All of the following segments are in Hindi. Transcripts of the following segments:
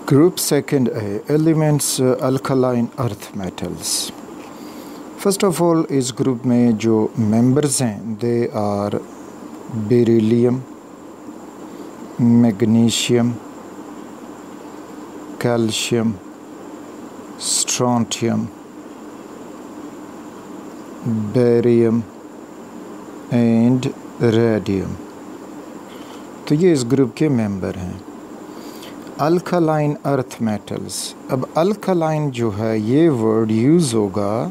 Group second A, elements alkaline earth metals. First of all, इस ग्रुप में जो members हैं they are beryllium, magnesium, calcium, strontium, barium and radium. तो ये इस ग्रुप के मेंबर हैं. Alkaline earth metals. अब अल्कालाइन जो है ये वर्ड यूज़ होगा.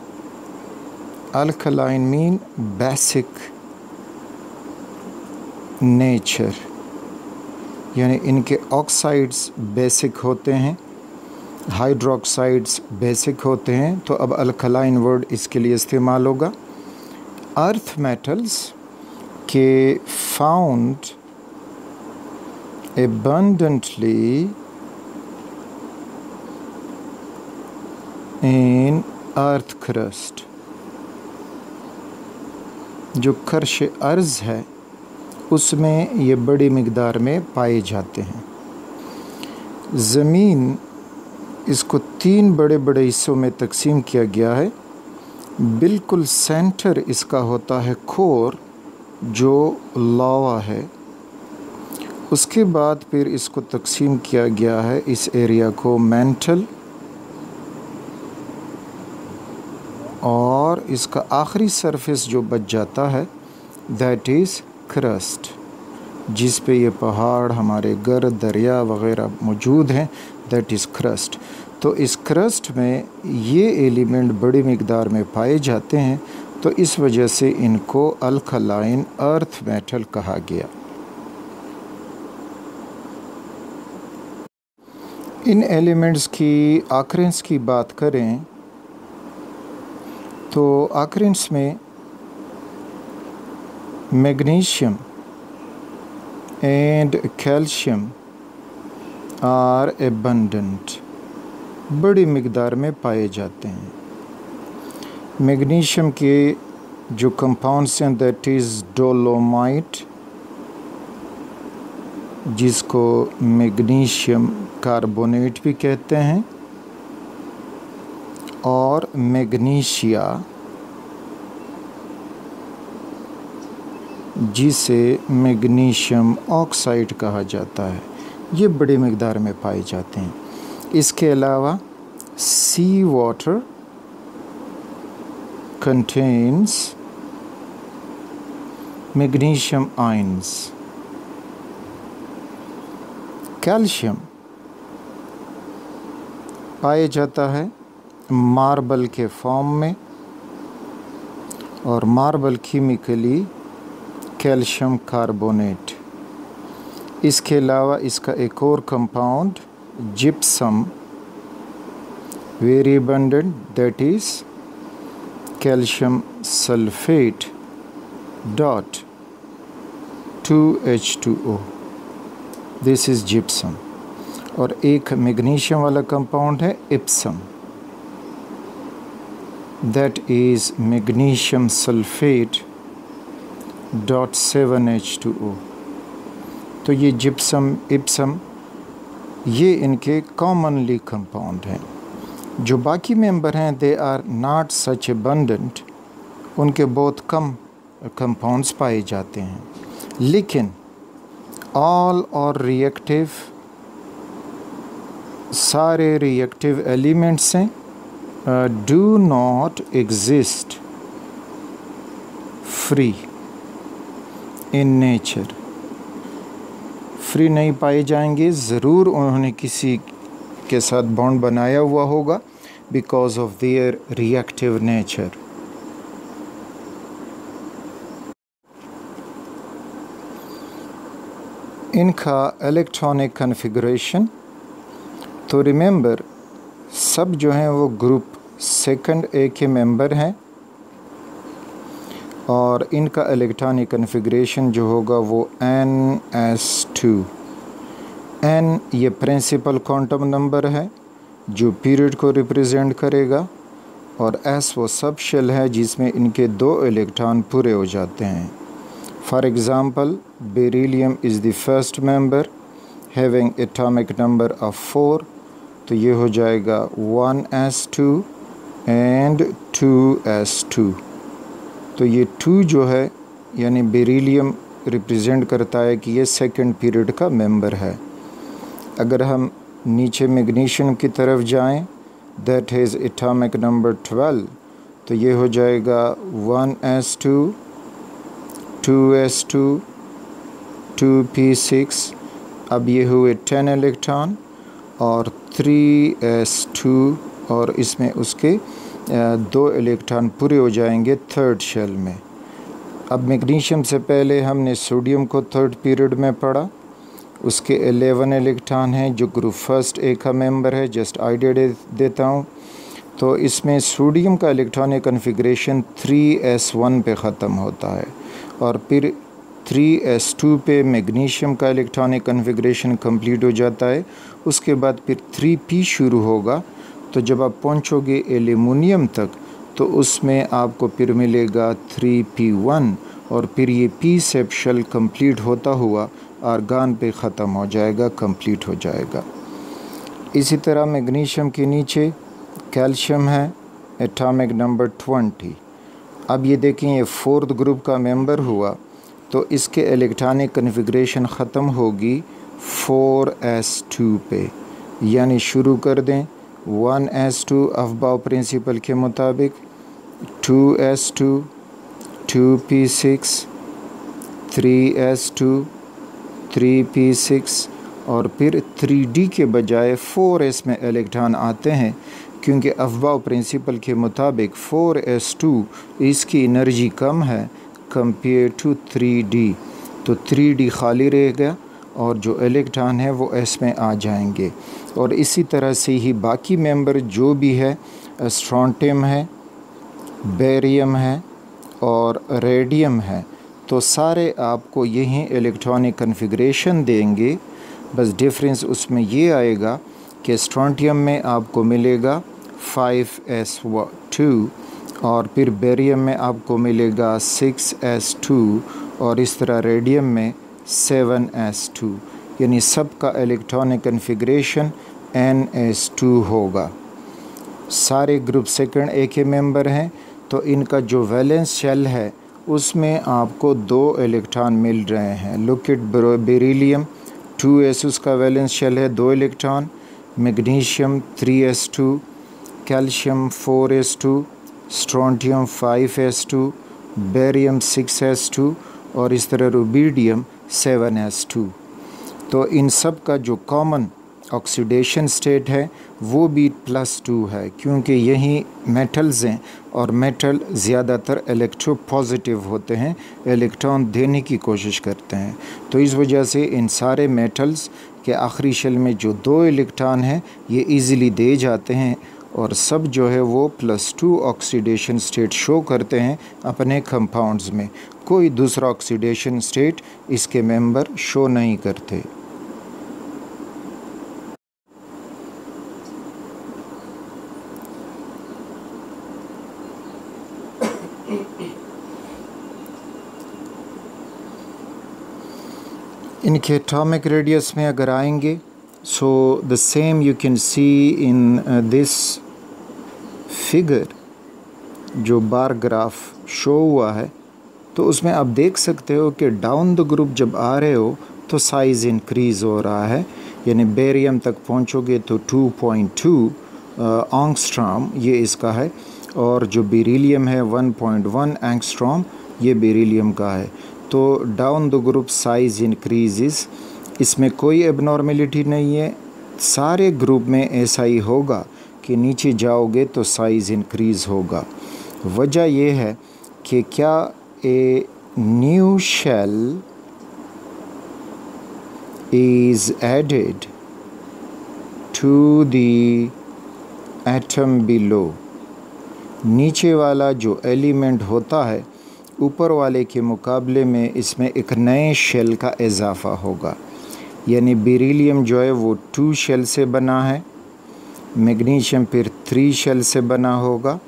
अल्कालाइन मीन बेसिक नेचर, यानी इनके ऑक्साइड्स बेसिक होते हैं, हाइड्रोक्साइड्स बेसिक होते हैं. तो अब अल्कालाइन वर्ड इसके लिए इस्तेमाल होगा. अर्थ मेटल्स के found abundantly in earth crust. जो खर्श अर्ज़ है उसमें ये बड़ी मिक़दार में पाए जाते हैं. ज़मीन इसको 3 बड़े बड़े हिस्सों में तकसीम किया गया है. बिल्कुल सेंटर इसका होता है कोर जो लावा है. उसके बाद फिर इसको तकसीम किया गया है इस एरिया को मेंटल, और इसका आखिरी सरफेस जो बच जाता है दैट इज़ क्रस्ट, जिस पे ये पहाड़, हमारे घर, दरिया वग़ैरह मौजूद हैं. That is crust. तो इस क्रस्ट में ये एलिमेंट बड़ी मिक़दार में पाए जाते हैं. तो इस वजह से इनको अल्कालाइन अर्थ मेटल कहा गया. इन एलिमेंट्स की आकरेंस की बात करें तो आकरेंस में magnesium and calcium are abundant, बड़ी मिक़दार में पाए जाते हैं. मैग्नीशियम के जो कंपाउंड्स हैं दैट इज़ डोलोमाइट, जिसको मैग्नीशियम कार्बोनेट भी कहते हैं, और मैग्नीशिया, जिसे मैग्नीशियम ऑक्साइड कहा जाता है. ये बड़ी मिक़दार में पाए जाते हैं. इसके अलावा sea water contains magnesium ions. Calcium पाया जाता है मार्बल के फॉर्म में, और मार्बल केमिकली कैल्शियम कार्बोनेट. इसके अलावा इसका एक और compound gypsum, very abundant, that is calcium sulphate dot 2H2O. This is gypsum. और एक मैग्नीशियम वाला कंपाउंड है Epson, that is magnesium sulphate dot 7H2O. तो ये जिप्सम, इप्सम, ये इनके कॉमनली कंपाउंड हैं. जो बाकी मेंबर हैं they are not such abundant, उनके बहुत कम कंपाउंड्स पाए जाते हैं. लेकिन ऑल और रिएक्टिव, सारे रिएक्टिव एलिमेंट्स हैं, do not exist free in nature. Free नहीं पाए जाएंगे, ज़रूर उन्होंने किसी के साथ बॉन्ड बनाया हुआ होगा because of their reactive nature. इनका इलेक्ट्रॉनिक कन्फिगरेशन, तो रिमेंबर सब जो हैं वो ग्रुप सेकंड ए के मेंबर हैं, और इनका इलेक्ट्रॉनिक कन्फिगरेशन जो होगा वो NS2. N ये प्रिंसिपल क्वांटम नंबर है जो पीरियड को रिप्रेजेंट करेगा, और S वो सब शेल है जिसमें इनके 2 इलेक्ट्रॉन पूरे हो जाते हैं. For example, beryllium is the first member having atomic number of 4, तो ये हो जाएगा 1s2 एंड 2s2। तो ये 2 जो है यानी बेरिलियम रिप्रेजेंट करता है कि ये सेकंड पीरियड का मेंबर है। अगर हम नीचे मैग्नीशियम की तरफ जाएं, दैट इज़ एटॉमिक नंबर 12, तो ये हो जाएगा 1s2 2s2 2p6। अब ये हुए 10 इलेक्ट्रॉन और 3s2 और इसमें उसके 2 इलेक्ट्रॉन पूरे हो जाएंगे थर्ड शेल में। अब मैग्नीशियम से पहले हमने सोडियम को थर्ड पीरियड में पढ़ा, उसके 11 इलेक्ट्रॉन हैं जो ग्रुप फर्स्ट ए का मेंबर है। जस्ट आइडिया देता हूँ, तो इसमें सोडियम का इलेक्ट्रॉनिक कन्फिग्रेशन 3s1 पे ख़त्म होता है और फिर 3s2 पे मैग्नीशियम का इलेक्ट्रॉनिक कन्फिग्रेशन कंप्लीट हो जाता है। उसके बाद फिर 3p शुरू होगा। तो जब आप पहुंचोगे एल्युमिनियम तक तो उसमें आपको फिर मिलेगा 3p1 और फिर ये p शेप शेल कंप्लीट होता हुआ आर्गान पे ख़त्म हो जाएगा, कंप्लीट हो जाएगा। इसी तरह मैग्नीशियम के नीचे कैल्शियम है, एटॉमिक नंबर 20। अब ये देखें ये फोर्थ ग्रुप का मेंबर हुआ, तो इसके इलेक्ट्रॉनिक कन्फिग्रेशन ख़त्म होगी 4s2 पे। यानी शुरू कर दें 1s2 अफबाव प्रिंसिपल के मुताबिक, 2s2 2p6 3s2 3p6 और फिर 3d के बजाय 4s में इलेक्ट्रॉन आते हैं क्योंकि अफबाव प्रिंसिपल के मुताबिक 4s2 इसकी एनर्जी कम है कंपेयर टू 3d, तो 3d खाली रहेगा और जो इलेक्ट्रॉन है वो s में आ जाएंगे। और इसी तरह से ही बाकी मेंबर जो भी है, स्ट्रोंटियम है, बेरियम है और रेडियम है, तो सारे आपको यही इलेक्ट्रॉनिक कन्फिग्रेशन देंगे। बस डिफरेंस उसमें ये आएगा कि स्ट्रोंटियम में आपको मिलेगा 5s2 और फिर बेरियम में आपको मिलेगा 6s2 और इस तरह रेडियम में 7s2, यानी सब का इलेक्ट्रॉनिक कन्फिग्रेशन ns2 होगा। सारे ग्रुप सेकंड ए के मेंबर हैं, तो इनका जो वैलेंस शेल है उसमें आपको 2 इलेक्ट्रॉन मिल रहे हैं। लुक एट बेरिलियम 2s उसका वैलेंस शेल है 2 electron, magnesium 3s2, calcium 4s2, strontium 5s2, barium 6s2 और इस तरह रुबिडियम 7s2। तो इन सब का जो कॉमन ऑक्सीडेशन स्टेट है वो भी +2 है क्योंकि यही मेटल्स हैं और मेटल ज़्यादातर इलेक्ट्रो पॉजिटिव होते हैं, इलेक्ट्रॉन देने की कोशिश करते हैं। तो इस वजह से इन सारे मेटल्स के आखिरी शेल में जो 2 इलेक्ट्रॉन हैं ये इजीली दे जाते हैं और सब जो है वो +2 ऑक्सीडेशन स्टेट शो करते हैं अपने कंपाउंड्स में। कोई दूसरा ऑक्सीडेशन स्टेट इसके मेंबर शो नहीं करते। इनके एटॉमिक रेडियस में अगर आएंगे, so the same you can see in this figure, जो बार ग्राफ शो हुआ है, तो उसमें आप देख सकते हो कि डाउन द ग्रुप जब आ रहे हो तो साइज़ इंक्रीज़ हो रहा है। यानी बेरियम तक पहुंचोगे तो 2.2 एंगस्ट्रॉम ये इसका है और जो बेरिलियम है 1.1 एंगस्ट्रॉम ये बेरिलियम का है। तो down the group size increase, इसमें कोई एबनॉर्मेलिटी नहीं है। सारे ग्रुप में ऐसा ही होगा कि नीचे जाओगे तो साइज़ इंक्रीज़ होगा। वजह यह है कि क्या a new shell is added to the atom below. नीचे वाला जो एलिमेंट होता है ऊपर वाले के मुकाबले में इसमें एक नए शेल का इजाफ़ा होगा। यानी बेरिलियम जो है वो 2 शेल से बना है, मैग्नीशियम फिर 3 शेल से बना होगा,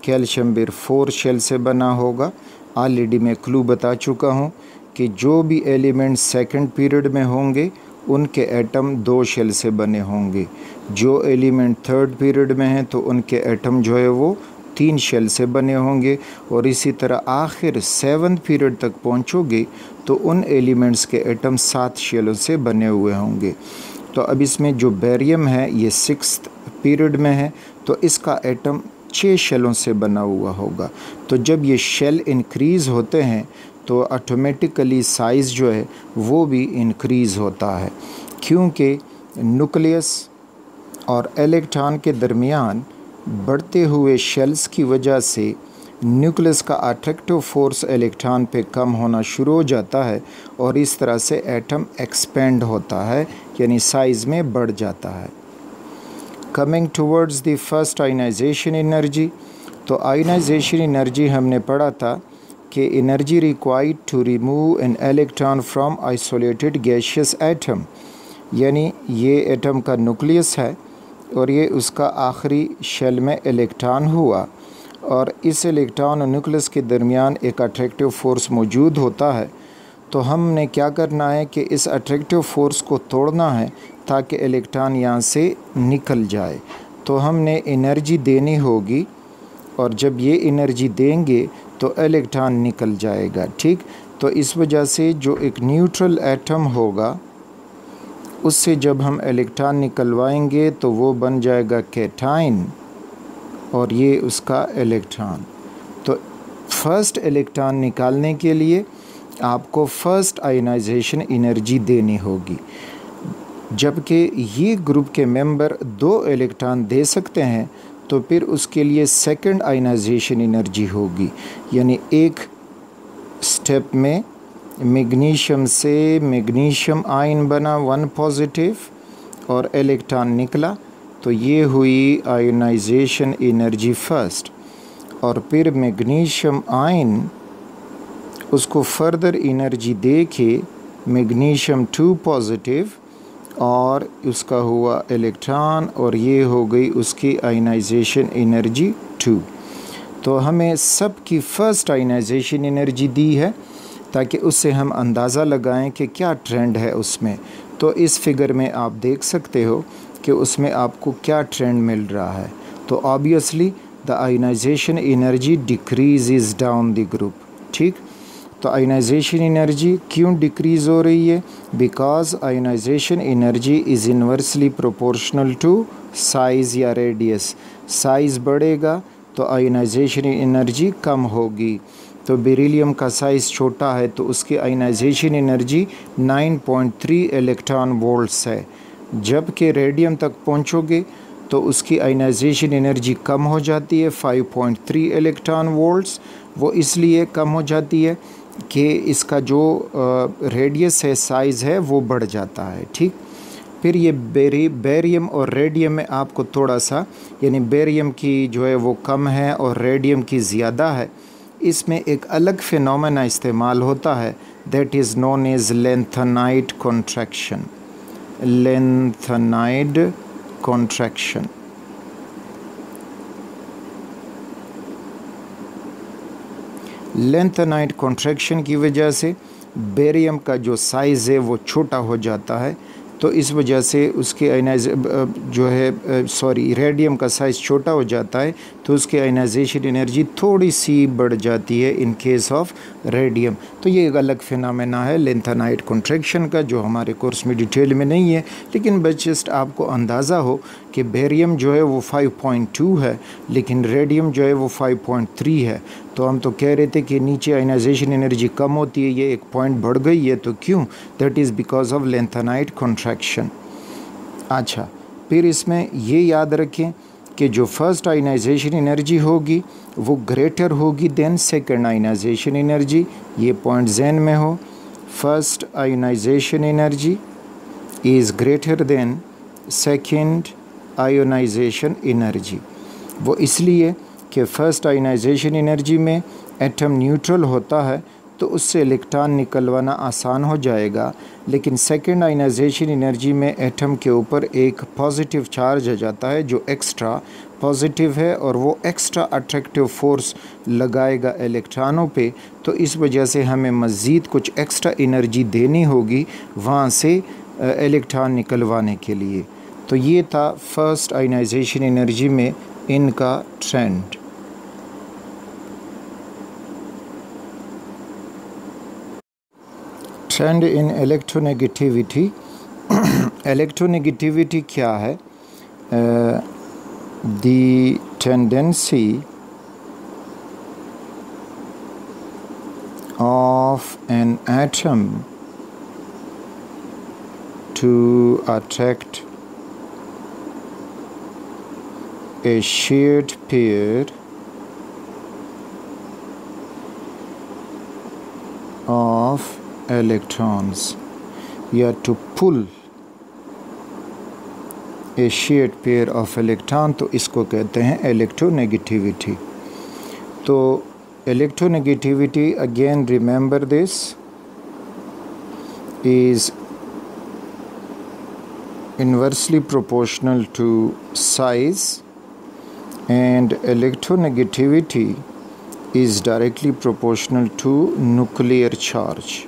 कैल्शियम फिर 4 शेल से बना होगा। ऑलरेडी मैं क्लू बता चुका हूँ कि जो भी एलिमेंट सेकंड पीरियड में होंगे उनके एटम 2 शेल से बने होंगे। जो एलिमेंट 3rd पीरियड में हैं तो उनके एटम जो है वो 3 शेल से बने होंगे। और इसी तरह आखिर 7th पीरियड तक पहुंचोगे तो उन एलिमेंट्स के एटम 7 शेलों से बने हुए होंगे। तो अब इसमें जो बेरियम है ये 6th पीरियड में है तो इसका एटम 6 शेलों से बना हुआ होगा। तो जब ये शेल इंक्रीज़ होते हैं तो ऑटोमेटिकली साइज़ जो है वो भी इंक्रीज़ होता है, क्योंकि न्यूक्लियस और इलेक्ट्रॉन के दरमियान बढ़ते हुए शेल्स की वजह से न्यूक्लियस का अट्रैक्टिव फोर्स इलेक्ट्रॉन पे कम होना शुरू हो जाता है और इस तरह से एटम एक्सपेंड होता है, यानी साइज़ में बढ़ जाता है। Coming towards the first ionisation energy, तो आयनाइजेशन एनर्जी हमने पढ़ा था कि energy required to remove an electron from isolated gaseous atom, यानी ये एटम का न्यूक्लियस है और ये उसका आखिरी शेल में इलेक्ट्रॉन हुआ और इस इलेक्ट्रॉन और न्यूक्लियस के दरमियान एक अट्रैक्टिव फ़ोर्स मौजूद होता है। तो हमने क्या करना है कि इस अट्रैक्टिव फ़ोर्स को तोड़ना है ताकि इलेक्ट्रॉन यहाँ से निकल जाए। तो हमने एनर्जी देनी होगी और जब ये एनर्जी देंगे तो इलेक्ट्रॉन निकल जाएगा, ठीक। तो इस वजह से जो एक न्यूट्रल एटम होगा उससे जब हम इलेक्ट्रॉन निकलवाएंगे तो वो बन जाएगा कैटाइन और ये उसका इलेक्ट्रॉन। तो फर्स्ट इलेक्ट्रॉन निकालने के लिए आपको फर्स्ट आयनाइजेशन एनर्जी देनी होगी, जबकि ये ग्रुप के मेंबर 2 इलेक्ट्रॉन दे सकते हैं तो फिर उसके लिए सेकंड आयनाइजेशन एनर्जी होगी, यानी एक स्टेप में मैग्नीशियम से मैग्नीशियम आयन बना 1 पॉजिटिव और इलेक्ट्रॉन निकला, तो ये हुई आयनाइजेशन एनर्जी फर्स्ट। और फिर मैग्नीशियम आयन उसको फर्दर एनर्जी दे के मैग्नीशियम 2 पॉजिटिव और उसका हुआ इलेक्ट्रॉन और ये हो गई उसकी आयनाइजेशन एनर्जी 2। तो हमें सब की फ़र्स्ट आयनाइजेशन एनर्जी दी है ताकि उससे हम अंदाज़ा लगाएं कि क्या ट्रेंड है उसमें। तो इस फिगर में आप देख सकते हो कि उसमें आपको क्या ट्रेंड मिल रहा है। तो obviously the ionisation energy decrease down the group, ठीक। तो आयनाइजेशन एनर्जी क्यों डिक्रीज़ हो रही है? Because ionisation energy is inversely proportional to size या रेडियस। साइज़ बढ़ेगा तो आयनाइजेशन एनर्जी कम होगी। तो बेरिलियम का साइज़ छोटा है तो उसकी आयनाइजेशन एनर्जी 9.3 इलेक्ट्रॉन वोल्ट्स है, जबकि रेडियम तक पहुंचोगे तो उसकी आयनाइजेशन एनर्जी कम हो जाती है 5.3 इलेक्ट्रॉन वोल्ट्स। वो इसलिए कम हो जाती है कि इसका जो रेडियस है, साइज़ है, वो बढ़ जाता है, ठीक। फिर ये बेरियम और रेडियम में आपको थोड़ा सा, यानी बेरियम की जो है वो कम है और रेडियम की ज़्यादा है, इसमें एक अलग फिनोमेना इस्तेमाल होता है, that is known as lanthanide contraction. Lanthanide contraction. Lanthanide contraction की वजह से बेरियम का जो साइज़ है वो छोटा हो जाता है, तो इस वजह से उसके रेडियम का साइज़ छोटा हो जाता है तो उसकी आयनाइजेशन एनर्जी थोड़ी सी बढ़ जाती है इन केस ऑफ रेडियम। तो ये एक अलग फिनोमेना है लेंथेनाइड कॉन्ट्रैक्शन का, जो हमारे कोर्स में डिटेल में नहीं है, लेकिन बस जस्ट आपको अंदाज़ा हो कि बेरियम जो है वो 5.2 है लेकिन रेडियम जो है वो 5.3 है। तो हम तो कह रहे थे कि नीचे आयनाइजेशन एनर्जी कम होती है, ये एक पॉइंट बढ़ गई है, तो क्यों? That is because of lanthanide contraction. अच्छा, फिर इसमें ये याद रखें कि जो फर्स्ट आयनाइजेशन एनर्जी होगी वो ग्रेटर होगी देन सेकंड आयनाइजेशन एनर्जी। ये पॉइंट ज़हन में हो, first ionisation energy is greater than second ionisation energy. वो इसलिए कि फ़र्स्ट आयनाइजेशन एनर्जी में एटम न्यूट्रल होता है तो उससे इलेक्ट्रॉन निकलवाना आसान हो जाएगा, लेकिन सेकंड आयनाइजेशन एनर्जी में एटम के ऊपर एक पॉजिटिव चार्ज आ जाता है जो एक्स्ट्रा पॉजिटिव है और वो एक्स्ट्रा अट्रैक्टिव फोर्स लगाएगा इलेक्ट्रॉनों पे। तो इस वजह से हमें मज़ीद कुछ एक्स्ट्रा एनर्जी देनी होगी वहाँ से इलेक्ट्रॉन निकलवाने के लिए। तो ये था फर्स्ट आयनाइजेशन एनर्जी में इनका ट्रेंड। ट्रेंड इन इलेक्ट्रोनेगेटिविटी। इलेक्ट्रोनेगेटिविटी क्या है? The tendency of an atom to attract a shared pair of electrons, या to pull a shared pair of electron, तो इसको कहते हैं इलेक्ट्रोनेगेटिविटी। तो electronegativity, again remember this, is inversely proportional to size, and electronegativity is directly proportional to nuclear charge.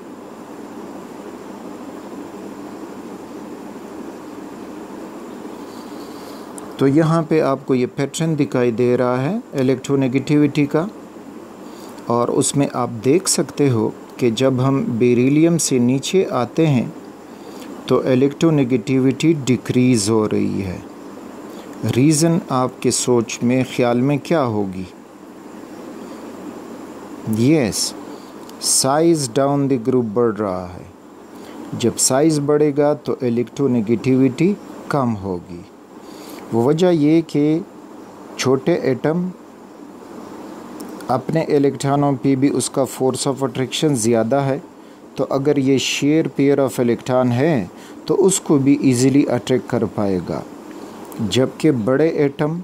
तो यहाँ पे आपको ये पैटर्न दिखाई दे रहा है इलेक्ट्रोनेगेटिविटी का, और उसमें आप देख सकते हो कि जब हम बेरिलियम से नीचे आते हैं तो इलेक्ट्रोनेगेटिविटी डिक्रीज़ हो रही है। रीज़न आपके सोच में ख्याल में क्या होगी? Yes, size down the group बढ़ रहा है। जब साइज़ बढ़ेगा तो इलेक्ट्रोनेगेटिविटी कम होगी। वो वजह ये कि छोटे एटम अपने इलेक्ट्रॉनों पे भी उसका फोर्स ऑफ अट्रैक्शन ज़्यादा है, तो अगर ये शेयर पेयर ऑफ इलेक्ट्रॉन है तो उसको भी इजीली अट्रैक्ट कर पाएगा। जबकि बड़े एटम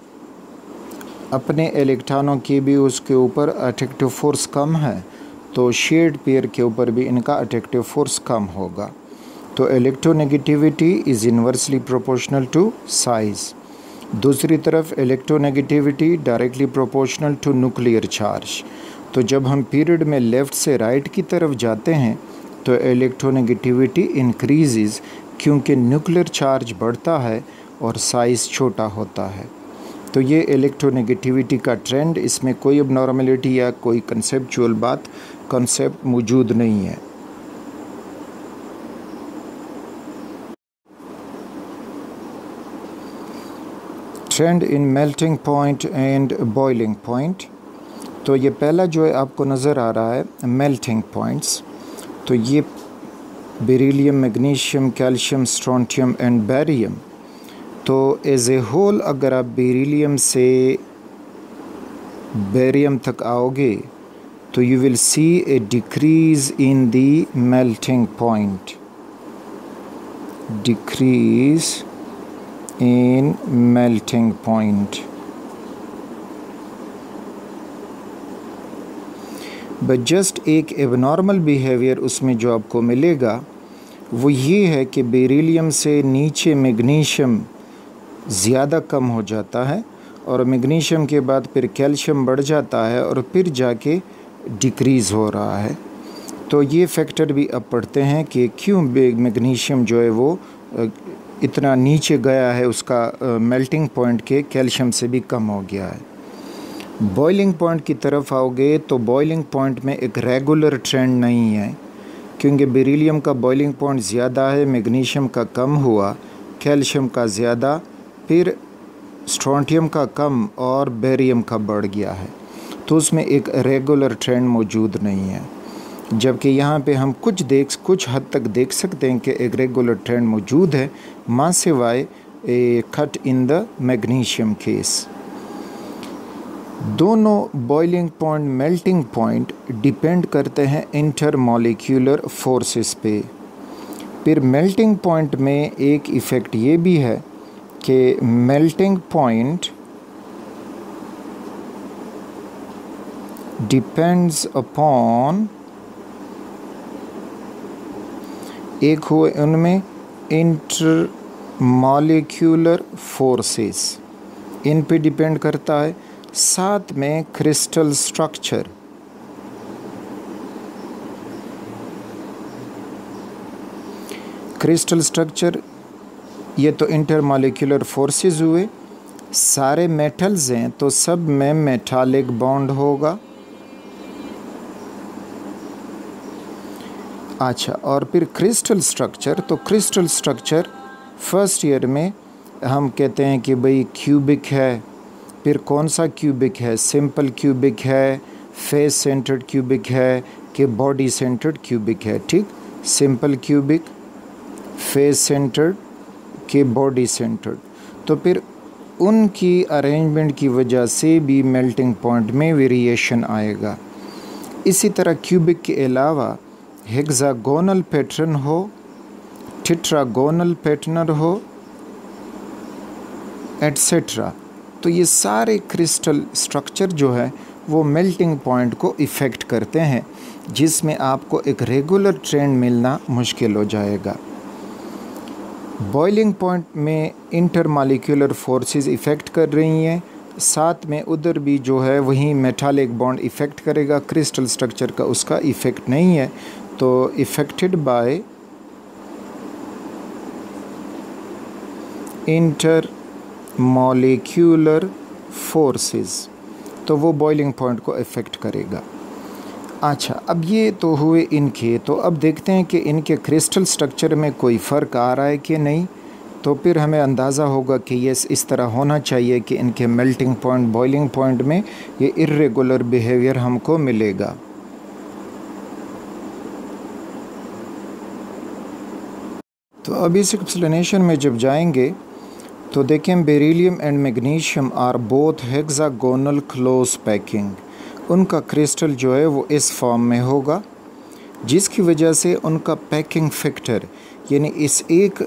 अपने इलेक्ट्रॉनों के भी उसके ऊपर अट्रैक्टिव फोर्स कम है, तो शेयर्ड पेयर के ऊपर भी इनका अट्रैक्टिव फोर्स कम होगा। तो electronegativity is inversely proportional to size. दूसरी तरफ electronegativity directly proportional to nuclear charge. तो जब हम पीरियड में लेफ़्ट से राइट की तरफ जाते हैं तो इलेक्ट्रोनेगेटिविटी इंक्रीज़, क्योंकि न्यूक्लियर चार्ज बढ़ता है और साइज़ छोटा होता है। तो ये इलेक्ट्रोनेगेटिविटी का ट्रेंड, इसमें कोई अबनॉर्मलिटी या कोई कंसेप्चुअल कॉन्सेप्ट मौजूद नहीं है। Trend in melting point and boiling point. तो ये पहला जो है आपको नज़र आ रहा है मेल्टिंग पॉइंट्स। तो ये beryllium, magnesium, calcium, strontium and barium. तो एज ए होल अगर आप बेरिलियम से बैरियम तक आओगे तो you will see A decrease in the melting point, decrease in melting point. But just एक एबनॉर्मल बिहेवियर उसमें जो आपको मिलेगा वो ये है कि बेरिलियम से नीचे मैग्नीशियम ज़्यादा कम हो जाता है, और मैग्नीशियम के बाद फिर कैल्शियम बढ़ जाता है और फिर जाके डिक्रीज़ हो रहा है। तो ये फैक्टर भी अब पढ़ते हैं कि क्यों मैग्नीशियम जो है वो इतना नीचे गया है, उसका मेल्टिंग पॉइंट के कैल्शियम से भी कम हो गया है। बॉइलिंग पॉइंट की तरफ आओगे तो बॉइलिंग पॉइंट में एक रेगुलर ट्रेंड नहीं है, क्योंकि बेरिलियम का बॉइलिंग पॉइंट ज़्यादा है, मैग्नीशियम का कम हुआ, कैल्शियम का ज़्यादा, फिर स्ट्रोंटियम का कम और बेरियम का बढ़ गया है। तो उसमें एक रेगुलर ट्रेंड मौजूद नहीं है। जबकि यहाँ पे हम कुछ हद तक देख सकते हैं कि एक रेगुलर ट्रेंड मौजूद है, माँ सिवाय except in the magnesium case. दोनों boiling point, melting point depend करते हैं इंटरमॉलिक्यूलर फोर्सेस पे। फिर मेल्टिंग पॉइंट में एक इफ़ेक्ट ये भी है कि मेल्टिंग पॉइंट डिपेंड्स अपॉन, एक हुए उनमें इंटर मॉलिक्यूलर फोर्सेस, इन पे डिपेंड करता है, साथ में क्रिस्टल स्ट्रक्चर। क्रिस्टल स्ट्रक्चर, ये तो इंटरमॉलिक्यूलर फोर्सेस हुए, सारे मेटल्स हैं तो सब में मेटालिक बॉन्ड होगा। अच्छा, और फिर क्रिस्टल स्ट्रक्चर, तो क्रिस्टल स्ट्रक्चर फर्स्ट ईयर में हम कहते हैं कि भाई क्यूबिक है। फिर कौन सा क्यूबिक है, सिंपल क्यूबिक है, फेस सेंटर्ड क्यूबिक है कि बॉडी सेंटर्ड क्यूबिक है। ठीक, सिंपल क्यूबिक, फेस सेंटर्ड के बॉडी सेंटर्ड। तो फिर उनकी अरेंजमेंट की वजह से भी मेल्टिंग पॉइंट में वेरिएशन आएगा। इसी तरह क्यूबिक के अलावा हेक्सागोनल पैटर्न हो, टेट्रागोनल पैटर्न हो, एट्सेट्रा। तो ये सारे क्रिस्टल स्ट्रक्चर जो है वो मेल्टिंग पॉइंट को इफ़ेक्ट करते हैं, जिसमें आपको एक रेगुलर ट्रेंड मिलना मुश्किल हो जाएगा। बॉइलिंग पॉइंट में इंटरमॉलिक्यूलर फोर्सेस इफ़ेक्ट कर रही हैं, साथ में उधर भी जो है वही मेटालिक बॉन्ड इफ़ेक्ट करेगा। क्रिस्टल स्ट्रक्चर का उसका इफ़ेक्ट नहीं है, तो इफ़ेक्टेड बाय इंटरमॉलिक्यूलर फोर्सेस, तो वो बॉइलिंग पॉइंट को इफ़ेक्ट करेगा। अच्छा, अब ये तो हुए इनके, तो अब देखते हैं कि इनके क्रिस्टल स्ट्रक्चर में कोई फ़र्क आ रहा है कि नहीं। तो फिर हमें अंदाज़ा होगा कि ये इस तरह होना चाहिए कि इनके मेल्टिंग पॉइंट, बॉइलिंग पॉइंट में ये इर्रेगुलर बिहेवियर हमको मिलेगा। तो अब इस एक्सप्लेनेशन में जब जाएंगे तो देखें, beryllium and magnesium are both hexagonal close packing. उनका क्रिस्टल जो है वो इस फॉर्म में होगा, जिसकी वजह से उनका पैकिंग फैक्टर, यानी इस एक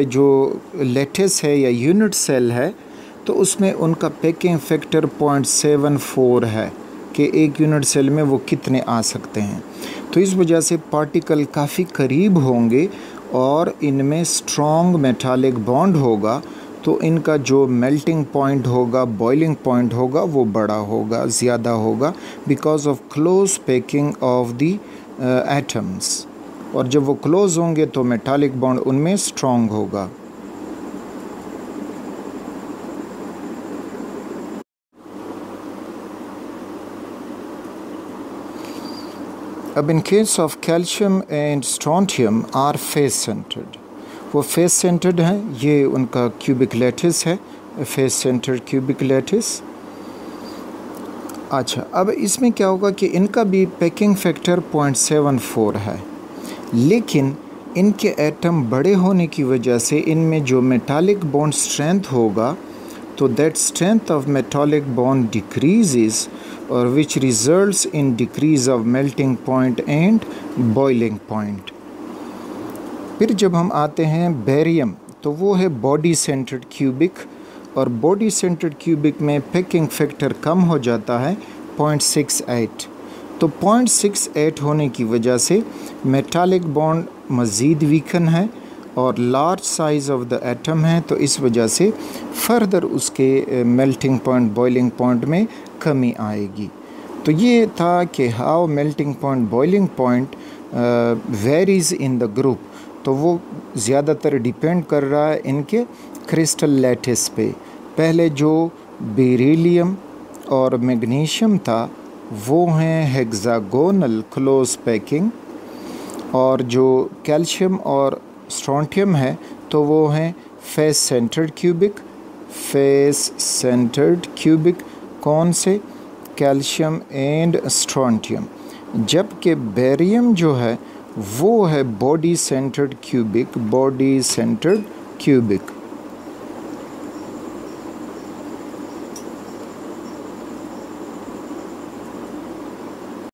जो लेटिस है या यूनिट सेल है, तो उसमें उनका पैकिंग फैक्टर 0.74 है कि एक यूनिट सेल में वो कितने आ सकते हैं। तो इस वजह से पार्टिकल काफ़ी करीब होंगे और इनमें स्ट्रॉन्ग मेटालिक बॉन्ड होगा, तो इनका जो मेल्टिंग पॉइंट होगा, बॉइलिंग पॉइंट होगा, वो बड़ा होगा, ज़्यादा होगा, because of close packing of the atoms. और जब वो क्लोज होंगे तो मेटालिक बॉन्ड उनमें स्ट्रॉन्ग होगा। अब in case of calcium and strontium are face centred, वो फेस सेंटर्ड हैं, ये उनका क्यूबिक लैटिस है, फेस सेंटर्ड क्यूबिक लैटिस। अच्छा, अब इसमें क्या होगा कि इनका भी पैकिंग फैक्टर 0.74 है, लेकिन इनके एटम बड़े होने की वजह से इनमें जो मेटालिक बॉन्ड स्ट्रेंथ होगा, तो that strength of metallic bond decreases, और which results in decrease of melting point and boiling point. फिर जब हम आते हैं बेरियम, तो वो है बॉडी सेंटर्ड क्यूबिक, और बॉडी सेंटर्ड क्यूबिक में पैकिंग फैक्टर कम हो जाता है 0.68। तो 0.68 होने की वजह से मेटालिक बॉन्ड मज़ीद वीकन है और large size of the atom है, तो इस वजह से फर्दर उसके मेल्टिंग पॉइंट, बॉइलिंग पॉइंट में कमी आएगी। तो ये था कि how melting point, boiling point varies in the group. तो वो ज़्यादातर डिपेंड कर रहा है इनके क्रिस्टल लैटिस पे। पहले जो बेरिलियम और मैग्नीशियम था वो हैं हेक्सागोनल क्लोज पैकिंग, और जो कैल्शियम और स्ट्रोंटियम है तो वो हैं face centred cubic, face centred cubic. कौन से? Calcium and strontium. जबकि बेरियम जो है वो है body centred cubic, body centred cubic.